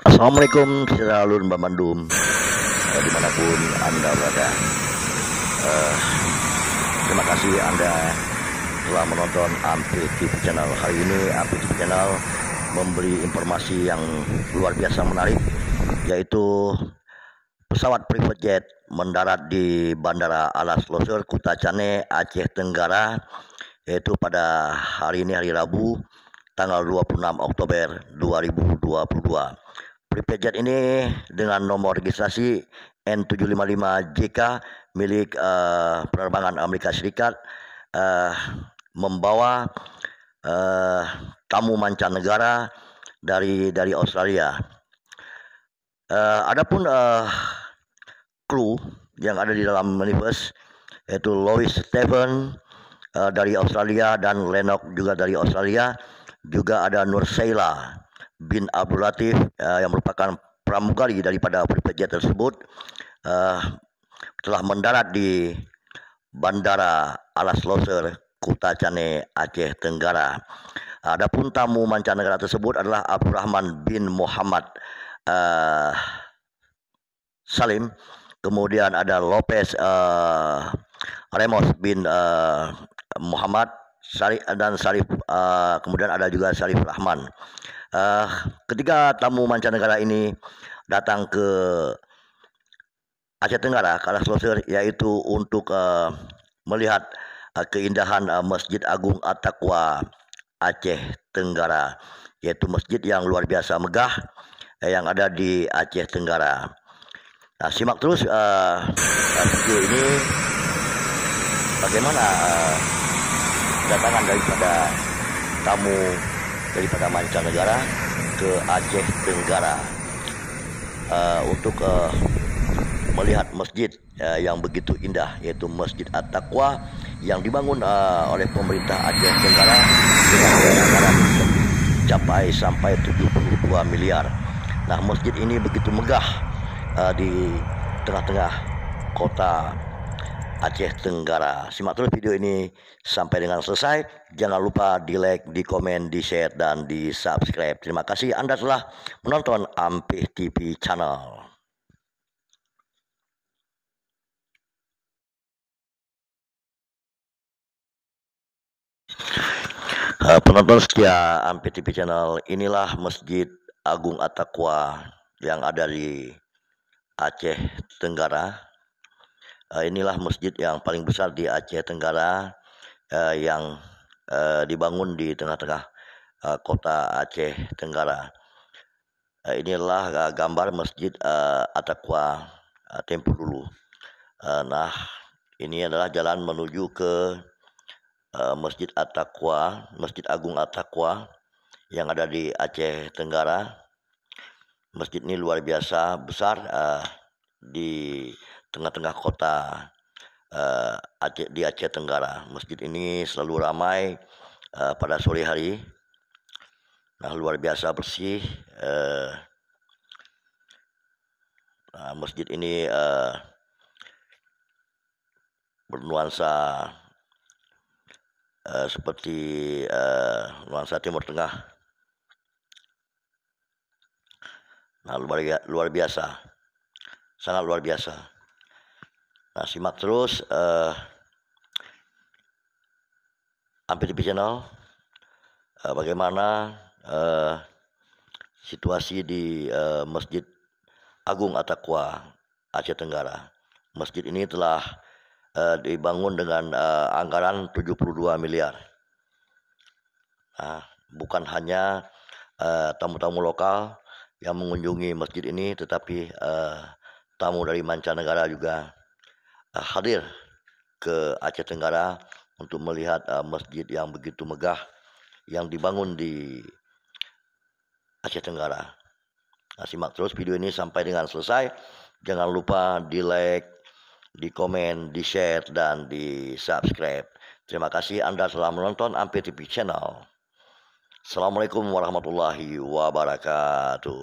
Assalamualaikum selalu Mbak Mandum, dimanapun Anda berada. Eh, Terima kasih Anda telah menonton Ampi TV Channel. Hari ini Ampi TV Channel memberi informasi yang luar biasa menarik, yaitu pesawat private jet mendarat di Bandara Alas Loser, Kuta Cane, Aceh Tenggara, yaitu pada hari ini, hari Rabu, tanggal 26 Oktober 2022. Private jet ini dengan nomor registrasi N755JK milik penerbangan Amerika Serikat membawa tamu mancanegara dari Australia. Adapun kru yang ada di dalam minibus yaitu Louis Stephen dari Australia dan Lennox juga dari Australia. Juga ada Nur Sheila bin Abdul Latif yang merupakan pramugari daripada private jet tersebut, telah mendarat di Bandara Alas Loser, Kuta Cane, Aceh Tenggara. Adapun tamu mancanegara tersebut adalah Abdurrahman bin Muhammad Salim, kemudian ada Lopez Ramos bin Muhammad dan Sarif, kemudian ada juga Sarif Rahman. Ketiga tamu mancanegara ini datang ke Aceh Tenggara, Alas Loser, yaitu untuk melihat keindahan Masjid Agung At-Taqwa Aceh Tenggara, yaitu masjid yang luar biasa megah yang ada di Aceh Tenggara. Nah, simak terus video ini bagaimana kedatangan daripada tamu daripada mancanegara ke Aceh Tenggara untuk melihat masjid yang begitu indah, yaitu Masjid At-Taqwa yang dibangun oleh pemerintah Aceh Tenggara dengan anggaran mencapai sampai 72 miliar. Nah, masjid ini begitu megah di tengah-tengah kota Aceh Tenggara. Simak terus video ini sampai dengan selesai. Jangan lupa di like, di komen, di share, dan di subscribe. Terima kasih Anda telah menonton Ampih TV Channel. Penonton setia Ampih TV Channel, inilah Masjid Agung At-Taqwa yang ada di Aceh Tenggara. Inilah masjid yang paling besar di Aceh Tenggara yang dibangun di tengah-tengah kota Aceh Tenggara. Inilah gambar Masjid At-Taqwa tempo dulu. Nah, ini adalah jalan menuju ke Masjid At-Taqwa, Masjid Agung At-Taqwa yang ada di Aceh Tenggara. Masjid ini luar biasa besar di tengah-tengah kota di Aceh Tenggara. Masjid ini selalu ramai pada sore hari. Nah, luar biasa bersih. Masjid ini bernuansa seperti nuansa Timur Tengah. Nah, luar biasa, sangat luar biasa. Nah, simak terus Ampih TV Channel bagaimana situasi di Masjid Agung At-Taqwa Aceh Tenggara. Masjid ini telah dibangun dengan anggaran 72 miliar. Nah, bukan hanya tamu-tamu lokal yang mengunjungi masjid ini, tetapi tamu dari mancanegara juga hadir ke Aceh Tenggara untuk melihat masjid yang begitu megah yang dibangun di Aceh Tenggara. Nah, simak terus video ini sampai dengan selesai. Jangan lupa di like, di komen, di share, dan di subscribe. Terima kasih Anda telah menonton Ampih TV Channel. Assalamualaikum warahmatullahi wabarakatuh.